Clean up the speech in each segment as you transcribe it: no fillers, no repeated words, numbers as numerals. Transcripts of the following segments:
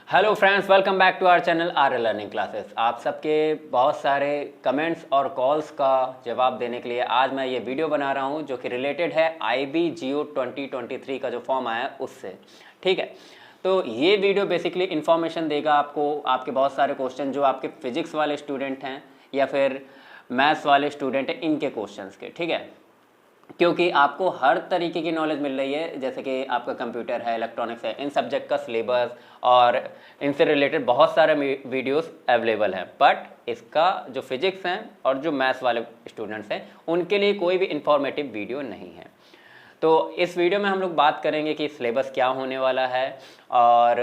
Hello friends, welcome back to our channel R learning classes. आप सबके बहुत सारे कमेंट्स और कॉल्स का जवाब देने के लिए आज मैं ये वीडियो बना रहा हूँ जो कि रिलेटेड है IB-GO 2023 का जो फॉर्म आया है उससे। ठीक है, तो ये वीडियो बेसिकली इन्फॉर्मेशन देगा आपको, आपके बहुत सारे क्वेश्चन जो आपके फिजिक्स वाले स्टूडेंट हैं या फिर मैथ्स वाले स्टूडेंट हैं इनके क्वेश्चंस के। ठीक है, क्योंकि आपको हर तरीके की नॉलेज मिल रही है, जैसे कि आपका कंप्यूटर है, इलेक्ट्रॉनिक्स है, इन सब्जेक्ट का सिलेबस और इनसे रिलेटेड बहुत सारे वीडियोस अवेलेबल हैं। बट इसका जो फिजिक्स हैं और जो मैथ्स वाले स्टूडेंट्स हैं उनके लिए कोई भी इंफॉर्मेटिव वीडियो नहीं है। तो इस वीडियो में हम लोग बात करेंगे कि सिलेबस क्या होने वाला है और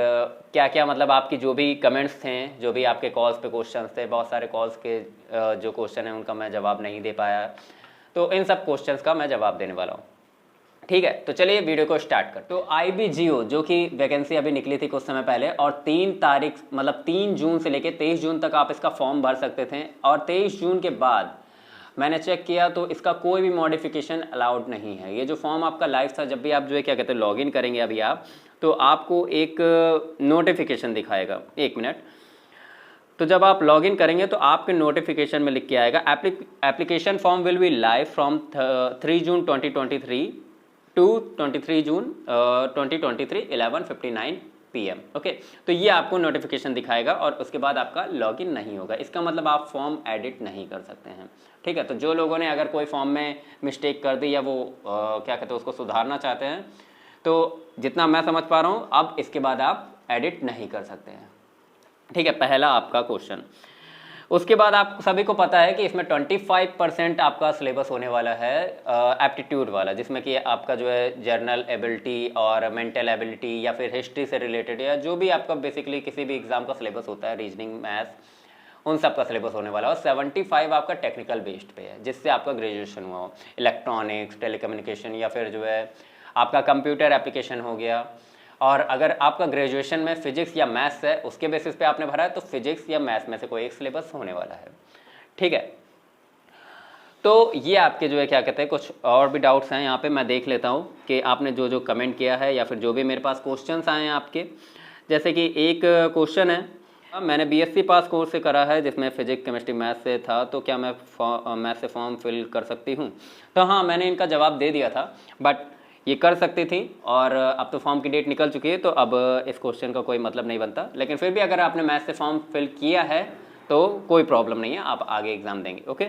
क्या क्या मतलब आपकी जो भी कमेंट्स थे, जो भी आपके कॉल्स पे क्वेश्चंस थे, बहुत सारे कॉल्स के जो क्वेश्चन हैं उनका मैं जवाब नहीं दे पाया, तो इन सब क्वेश्चंस का मैं जवाब देने वाला हूँ। ठीक है, तो चलिए वीडियो को स्टार्ट कर। तो IB-GO जो कि वैकेंसी अभी निकली थी कुछ समय पहले और 3 तारीख मतलब 3 जून से लेके 23 जून तक आप इसका फॉर्म भर सकते थे और 23 जून के बाद मैंने चेक किया तो इसका कोई भी मॉडिफिकेशन अलाउड नहीं है। ये जो फॉर्म आपका लाइव था, जब भी आप जो है क्या कहते हैं लॉगिन करेंगे अभी आप, तो आपको एक नोटिफिकेशन दिखाएगा। एक मिनट, तो जब आप लॉगिन करेंगे तो आपके नोटिफिकेशन में लिख के आएगा application form will be live from 3 June 2023 to 23 June 2023 11:59 PM। Okay, तो ये आपको नोटिफिकेशन दिखाएगा और उसके बाद आपका लॉगिन नहीं होगा। इसका मतलब आप फॉर्म एडिट नहीं कर सकते हैं। ठीक है, तो जो लोगों ने अगर कोई फॉर्म में मिस्टेक कर दी या वो क्या कहते हैं उसको सुधारना चाहते हैं, तो जितना मैं समझ पा रहा हूँ अब इसके बाद आप एडिट नहीं कर सकते हैं। ठीक है, पहला आपका क्वेश्चन। उसके बाद आप सभी को पता है कि इसमें 25% आपका सिलेबस होने वाला है एप्टीट्यूड वाला, जिसमें कि आपका जो है जर्नल एबिलिटी और मेंटल एबिलिटी या फिर हिस्ट्री से रिलेटेड या जो भी आपका बेसिकली किसी भी एग्जाम का सिलेबस होता है, रीजनिंग, मैथ्स, उन सब का सिलेबस होने वाला है। और 75 आपका टेक्निकल बेस्ड पे है, जिससे आपका ग्रेजुएशन हुआ हो, इलेक्ट्रॉनिक्स, टेलीकम्युनिकेशन या फिर जो है आपका कंप्यूटर एप्लीकेशन हो गया। और अगर आपका ग्रेजुएशन में फिजिक्स या मैथ्स है, उसके बेसिस पे आपने भरा है, तो फिजिक्स या मैथ्स में से कोई एक सिलेबस होने वाला है। ठीक है, तो ये आपके जो है क्या कहते हैं कुछ और भी डाउट्स हैं यहाँ पे मैं देख लेता हूँ कि आपने जो जो कमेंट किया है या फिर जो भी मेरे पास क्वेश्चंस आए हैं आपके। जैसे कि एक क्वेश्चन है, मैंने BSc पास कोर्स से करा है जिसमें फिजिक्स, केमिस्ट्री, मैथ्स से था, तो क्या मैं मैथ्स से फॉर्म फिल कर सकती हूँ? तो हाँ, मैंने इनका जवाब दे दिया था, बट ये कर सकती थी और अब तो फॉर्म की डेट निकल चुकी है, तो अब इस क्वेश्चन का कोई मतलब नहीं बनता। लेकिन फिर भी अगर आपने मैथ्स से फॉर्म फिल किया है तो कोई प्रॉब्लम नहीं है, आप आगे एग्जाम देंगे। ओके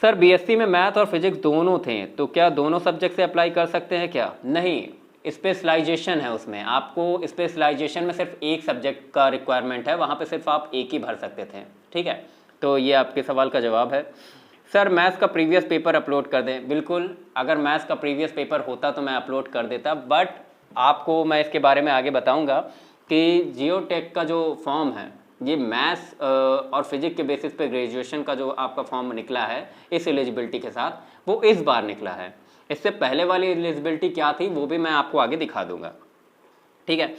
सर, BSc में मैथ और फिजिक्स दोनों थे, तो क्या दोनों सब्जेक्ट से अप्लाई कर सकते हैं क्या? नहीं, स्पेशलाइजेशन है उसमें। आपको स्पेशलाइजेशन में सिर्फ एक सब्जेक्ट का रिक्वायरमेंट है, वहाँ पर सिर्फ आप एक ही भर सकते थे। ठीक है, तो ये आपके सवाल का जवाब है। सर, मैथ्स का प्रीवियस पेपर अपलोड कर दें। बिल्कुल, अगर मैथ्स का प्रीवियस पेपर होता तो मैं अपलोड कर देता, बट आपको मैं इसके बारे में आगे बताऊंगा कि जियोटेक का जो फॉर्म है, ये मैथ्स और फिजिक्स के बेसिस पे ग्रेजुएशन का जो आपका फॉर्म निकला है इस एलिजिबिलिटी के साथ, वो इस बार निकला है। इससे पहले वाली एलिजिबिलिटी क्या थी वो भी मैं आपको आगे दिखा दूंगा। ठीक है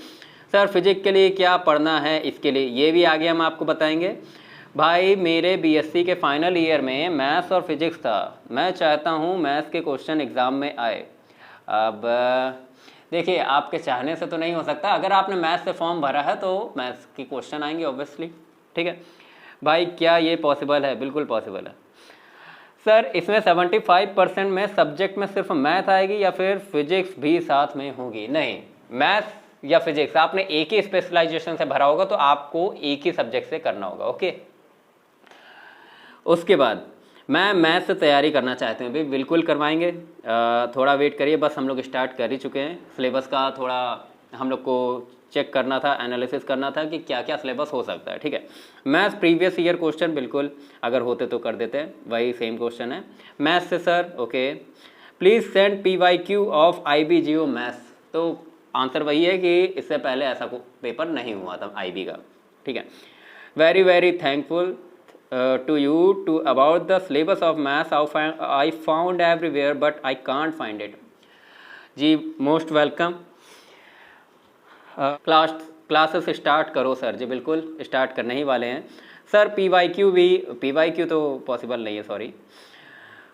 सर, फिजिक्स के लिए क्या पढ़ना है, इसके लिए ये भी आगे हम आपको बताएंगे। भाई, मेरे BSc के फाइनल ईयर में मैथ्स और फिजिक्स था, मैं चाहता हूँ मैथ्स के क्वेश्चन एग्ज़ाम में आए। अब देखिए, आपके चाहने से तो नहीं हो सकता। अगर आपने मैथ्स से फॉर्म भरा है तो मैथ्स के क्वेश्चन आएंगे ऑब्वियसली। ठीक है भाई, क्या ये पॉसिबल है? बिल्कुल पॉसिबल है। सर, इसमें 75% में सब्जेक्ट में सिर्फ मैथ आएगी या फिर फिजिक्स भी साथ में होगी? नहीं, मैथ्स या फिजिक्स आपने एक ही स्पेशलाइजेशन से भरा होगा तो आपको एक ही सब्जेक्ट से करना होगा। ओके, उसके बाद मैं मैथ्स से तैयारी करना चाहते हैं भी, बिल्कुल करवाएंगे। थोड़ा वेट करिए, बस हम लोग स्टार्ट कर ही चुके हैं। सिलेबस का थोड़ा हम लोग को चेक करना था, एनालिसिस करना था कि क्या क्या सिलेबस हो सकता है। ठीक है, मैथ्स प्रीवियस ईयर क्वेश्चन बिल्कुल अगर होते तो कर देते हैं, वही सेम क्वेश्चन है मैथ्स से sir. Okay, please send PYQ of IB-GO maths. तो आंसर वही है कि इससे पहले ऐसा कोई पेपर नहीं हुआ था IB का। ठीक है, very very thankful to you to about the syllabus of maths I found everywhere but I can't find it। जी, मोस्ट वेलकम। क्लासेस स्टार्ट करो सर। जी बिल्कुल, स्टार्ट करने ही वाले हैं सर। PYQ भी, PYQ तो पॉसिबल नहीं है, सॉरी।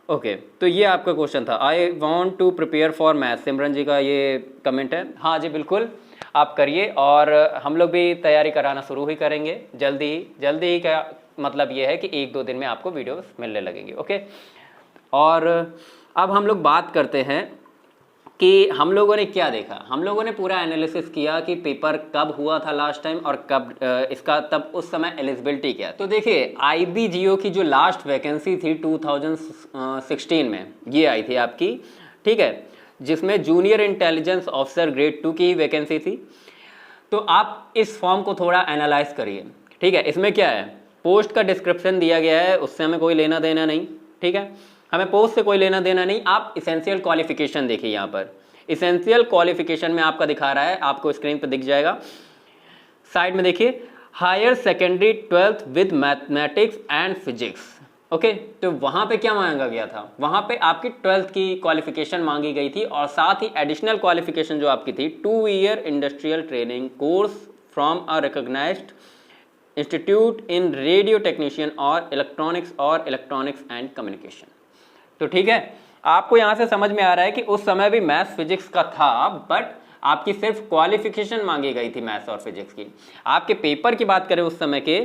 ओके तो ये आपका क्वेश्चन था, I want to prepare for math, Simran ji का ये कमेंट है। हाँ जी बिल्कुल आप करिए, और हम लोग भी तैयारी कराना शुरू ही करेंगे जल्दी ही का मतलब ये है कि 1-2 दिन में आपको वीडियोस मिलने लगेंगी। ओके, और अब हम लोग बात करते हैं कि हम लोगों ने क्या देखा। हम लोगों ने पूरा एनालिसिस किया कि पेपर कब हुआ था लास्ट टाइम और कब इसका तब उस समय एलिजिबिलिटी क्या। तो देखिए आईबीजीओ की जो लास्ट वैकेंसी थी 2016 में ये आई थी आपकी, ठीक है, जिसमें जूनियर इंटेलिजेंस ऑफिसर ग्रेड 2 की वैकेंसी थी। तो आप इस फॉर्म को थोड़ा एनालाइज करिए, ठीक है। इसमें क्या है, पोस्ट का डिस्क्रिप्शन दिया गया है, उससे हमें कोई लेना देना नहीं, ठीक है, हमें पोस्ट से कोई लेना देना नहीं। आप इसेंशियल क्वालिफिकेशन देखिए, यहाँ पर इसेंशियल क्वालिफिकेशन में आपका दिखा रहा है, आपको स्क्रीन पर दिख जाएगा, साइड में देखिए, higher secondary 12th with mathematics and physics. Okay, तो वहाँ पे क्या मांगा गया था, वहाँ पे आपकी 12th की क्वालिफिकेशन मांगी गई थी, और साथ ही एडिशनल क्वालिफिकेशन जो आपकी थी 2 year industrial training course from a recognised institute in radio technician और इलेक्ट्रॉनिक्स एंड कम्युनिकेशन। तो ठीक है, आपको यहाँ से समझ में आ रहा है कि उस समय भी मैथ्स फिजिक्स का था, बट आपकी सिर्फ क्वालिफिकेशन मांगी गई थी मैथ्स और फिजिक्स की। आपके पेपर की बात करें उस समय के,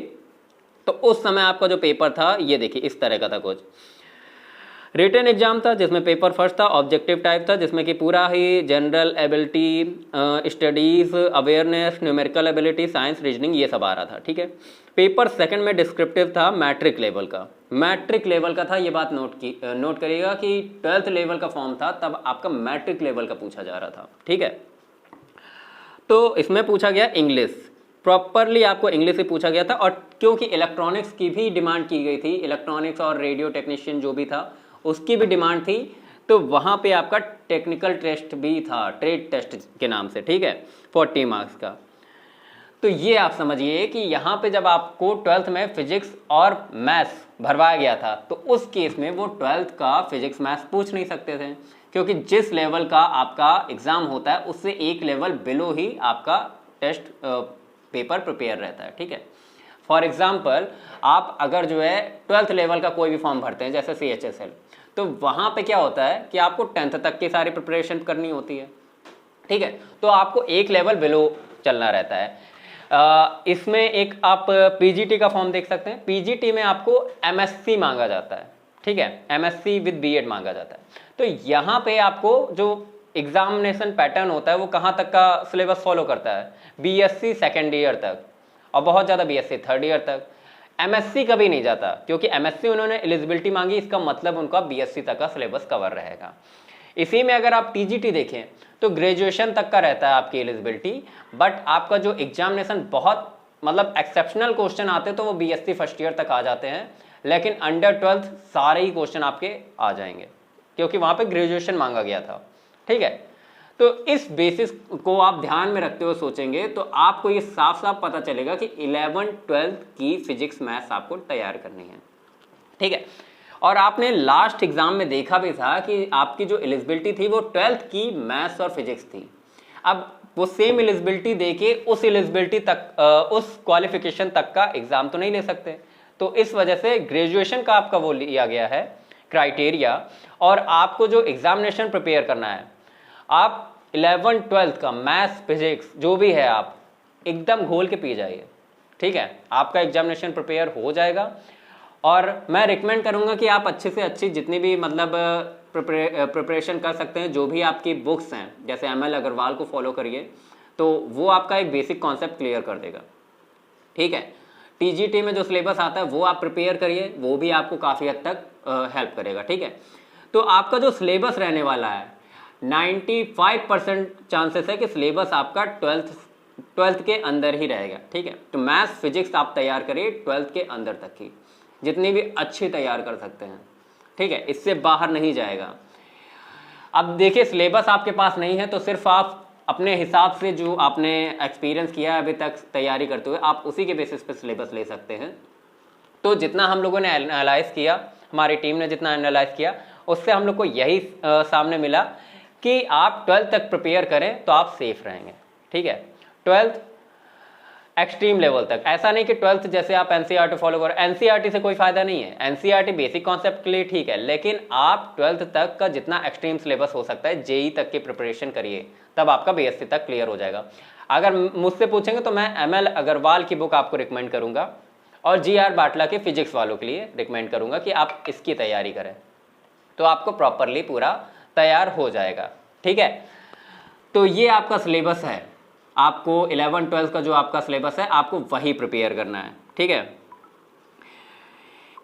तो उस समय आपका जो पेपर था ये देखिए इस तरह का था, कुछ रिटन एग्जाम था जिसमें पेपर फर्स्ट था, ऑब्जेक्टिव टाइप था, जिसमें कि पूरा ही general ability, studies, awareness, numerical ability, science, reasoning, ये सब आ रहा था, ठीक है। पेपर सेकंड में डिस्क्रिप्टिव था, मैट्रिक लेवल का था, ये बात नोट करिएगा कि 12th लेवल का फॉर्म था, तब आपका मैट्रिक लेवल का पूछा जा रहा था, ठीक है। तो इसमें पूछा गया इंग्लिश, प्रॉपरली आपको इंग्लिश से पूछा गया था, और क्योंकि इलेक्ट्रॉनिक्स की भी डिमांड की गई थी, इलेक्ट्रॉनिक्स और रेडियो टेक्नीशियन जो भी था उसकी भी डिमांड थी, तो वहाँ पे आपका टेक्निकल टेस्ट भी था, ट्रेड टेस्ट के नाम से, ठीक है, 40 मार्क्स का। तो ये आप समझिए कि यहाँ पे जब आपको 12th में फिजिक्स और मैथ्स भरवाया गया था, तो उस केस में वो 12th का फिजिक्स मैथ्स पूछ नहीं सकते थे, क्योंकि जिस लेवल का आपका एग्जाम होता है उससे एक लेवल बिलो ही आपका टेस्ट पेपर प्रिपेयर रहता है, ठीक है। फॉर एग्जाम्पल आप अगर जो है 12th लेवल का कोई भी फॉर्म भरते हैं जैसे CHSL, तो वहाँ पे क्या होता है कि आपको 10th तक की सारी प्रिपरेशन करनी होती है, ठीक है, तो आपको एक लेवल बिलो चलना रहता है। इसमें एक आप PGT का फॉर्म देख सकते हैं, PGT में आपको MSc मांगा जाता है, ठीक है, MSc विद B.Ed मांगा जाता है। तो यहाँ पे आपको जो एग्जामिनेशन पैटर्न होता है वो कहाँ तक का सिलेबस फॉलो करता है, BSc सेकेंड ईयर तक, और बहुत ज़्यादा BSc थर्ड ईयर तक। MSc कभी नहीं जाता, क्योंकि MSc उन्होंने एलिजिबिलिटी मांगी, इसका मतलब उनका BSc तक का सिलेबस कवर रहेगा। इसी में अगर आप TGT देखें तो ग्रेजुएशन तक का रहता है आपकी एलिजिबिलिटी, बट आपका जो एग्जामिनेशन बहुत मतलब एक्सेप्शनल क्वेश्चन आते हैं तो वो BSc फर्स्ट ईयर तक आ जाते हैं, लेकिन अंडर 12th सारे ही क्वेश्चन आपके आ जाएंगे, क्योंकि वहाँ पे ग्रेजुएशन मांगा गया था, ठीक है। तो इस बेसिस को आप ध्यान में रखते हुए सोचेंगे तो आपको ये साफ साफ पता चलेगा कि 11th-12th की फिजिक्स मैथ्स आपको तैयार करनी है, ठीक है। और आपने लास्ट एग्जाम में देखा भी था कि आपकी जो एलिजिबिलिटी थी वो 12th की मैथ्स और फिजिक्स थी। अब वो सेम एलिजिबिलिटी देके उस एलिजिबिलिटी तक उस क्वालिफिकेशन तक का एग्जाम तो नहीं ले सकते, तो इस वजह से ग्रेजुएशन का आपका वो लिया गया है क्राइटेरिया। और आपको जो एग्जामिनेशन प्रिपेयर करना है, आप 11th-12th का मैथ्स फिजिक्स जो भी है आप एकदम घोल के पी जाइए, ठीक है, आपका एग्जामिनेशन प्रिपेयर हो जाएगा। और मैं रिकमेंड करूंगा कि आप अच्छे से अच्छी जितनी भी मतलब प्रिपरेशन कर सकते हैं, जो भी आपकी बुक्स हैं, जैसे ML अग्रवाल को फॉलो करिए, तो वो आपका एक बेसिक कॉन्सेप्ट क्लियर कर देगा, ठीक है। TGT में जो सिलेबस आता है वो आप प्रिपेयर करिए, वो भी आपको काफ़ी हद तक हेल्प करेगा, ठीक है। तो आपका जो सिलेबस रहने वाला है 95% चांसेस है कि सिलेबस आपका 12th के अंदर ही रहेगा, ठीक है। तो मैथ्स फिजिक्स आप तैयार करिए 12th के अंदर तक की, जितनी भी अच्छी तैयार कर सकते हैं, ठीक है, इससे बाहर नहीं जाएगा। अब देखिए सिलेबस आपके पास नहीं है तो सिर्फ आप अपने हिसाब से जो आपने एक्सपीरियंस किया है अभी तक तैयारी करते हुए, आप उसी के बेसिस पे सिलेबस ले सकते हैं। तो जितना हम लोगों ने एनालाइज किया, हमारी टीम ने जितना एनालाइज किया, उससे हम लोग को यही सामने मिला कि आप 12th तक प्रिपेयर करें तो आप सेफ रहेंगे, ठीक है। 12th एक्सट्रीम लेवल तक। ऐसा नहीं कि 12th जैसे आप एनसीईआरटी फॉलो करो, एनसीईआरटी से कोई फायदा नहीं है। एनसीईआरटी बेसिक कॉन्सेप्ट के लिए ठीक है, लेकिन आप 12th तक का जितना एक्सट्रीम सिलेबस हो सकता है जेई तक की प्रिपरेशन करिए, तब आपका बीएससी तक क्लियर हो जाएगा। अगर मुझसे पूछेंगे तो मैं एमएल अग्रवाल की बुक आपको रिकमेंड करूंगा और जीआर बाटला के फिजिक्स वालों के लिए रिकमेंड करूंगा कि आप इसकी तैयारी करें, तो आपको प्रॉपरली पूरा तैयार हो जाएगा। ठीक है, तो ये आपका सिलेबस है। आपको 11-12 का जो आपका सिलेबस है आपको वही प्रिपेयर करना है। ठीक है,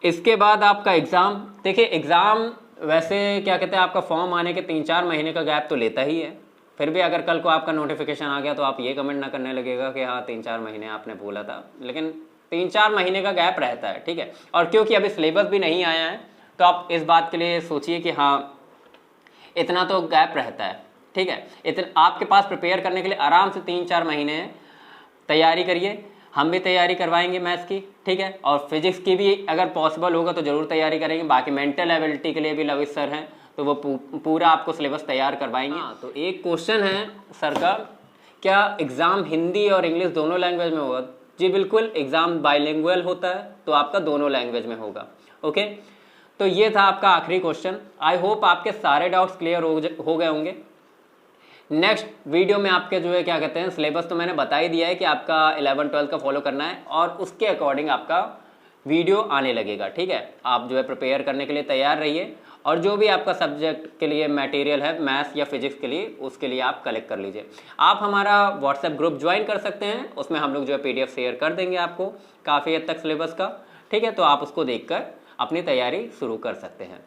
इसके बाद आपका एग्ज़ाम, देखिए एग्ज़ाम वैसे क्या कहते हैं, आपका फॉर्म आने के 3-4 महीने का गैप तो लेता ही है। फिर भी अगर कल को आपका नोटिफिकेशन आ गया तो आप ये कमेंट ना करने लगेगा कि हाँ 3-4 महीने आपने बोला था, लेकिन 3-4 महीने का गैप रहता है। ठीक है, और क्योंकि अभी सिलेबस भी नहीं आया है तो आप इस बात के लिए सोचिए कि हाँ इतना तो गैप रहता है। ठीक है, इतना आपके पास प्रिपेयर करने के लिए आराम से 3-4 महीने तैयारी करिए। हम भी तैयारी करवाएंगे मैथ्स की। ठीक है, और फिजिक्स की भी अगर पॉसिबल होगा तो ज़रूर तैयारी करेंगे। बाकी मेंटल एबिलिटी के लिए भी लविश सर हैं, तो वो पूरा आपको सिलेबस तैयार करवाएंगे। हाँ, तो एक क्वेश्चन है सर का, क्या एग्ज़ाम हिंदी और इंग्लिश दोनों लैंग्वेज में होगा? जी बिल्कुल, एग्ज़ाम बाइलिंगुअल होता है तो आपका दोनों लैंग्वेज में होगा। ओके, तो ये था आपका आखिरी क्वेश्चन। आई होप आपके सारे डाउट्स क्लियर हो गए होंगे। नेक्स्ट वीडियो में आपके जो है क्या कहते हैं, सिलेबस तो मैंने बता ही दिया है कि आपका 11-12 का फॉलो करना है और उसके अकॉर्डिंग आपका वीडियो आने लगेगा। ठीक है, आप जो है प्रिपेयर करने के लिए तैयार रहिए और जो भी आपका सब्जेक्ट के लिए मटेरियल है मैथ्स या फिजिक्स के लिए, उसके लिए आप कलेक्ट कर लीजिए। आप हमारा व्हाट्सएप ग्रुप ज्वाइन कर सकते हैं, उसमें हम लोग जो है PDF शेयर कर देंगे आपको काफ़ी हद तक सिलेबस का। ठीक है, तो आप उसको देखकर अपनी तैयारी शुरू कर सकते हैं।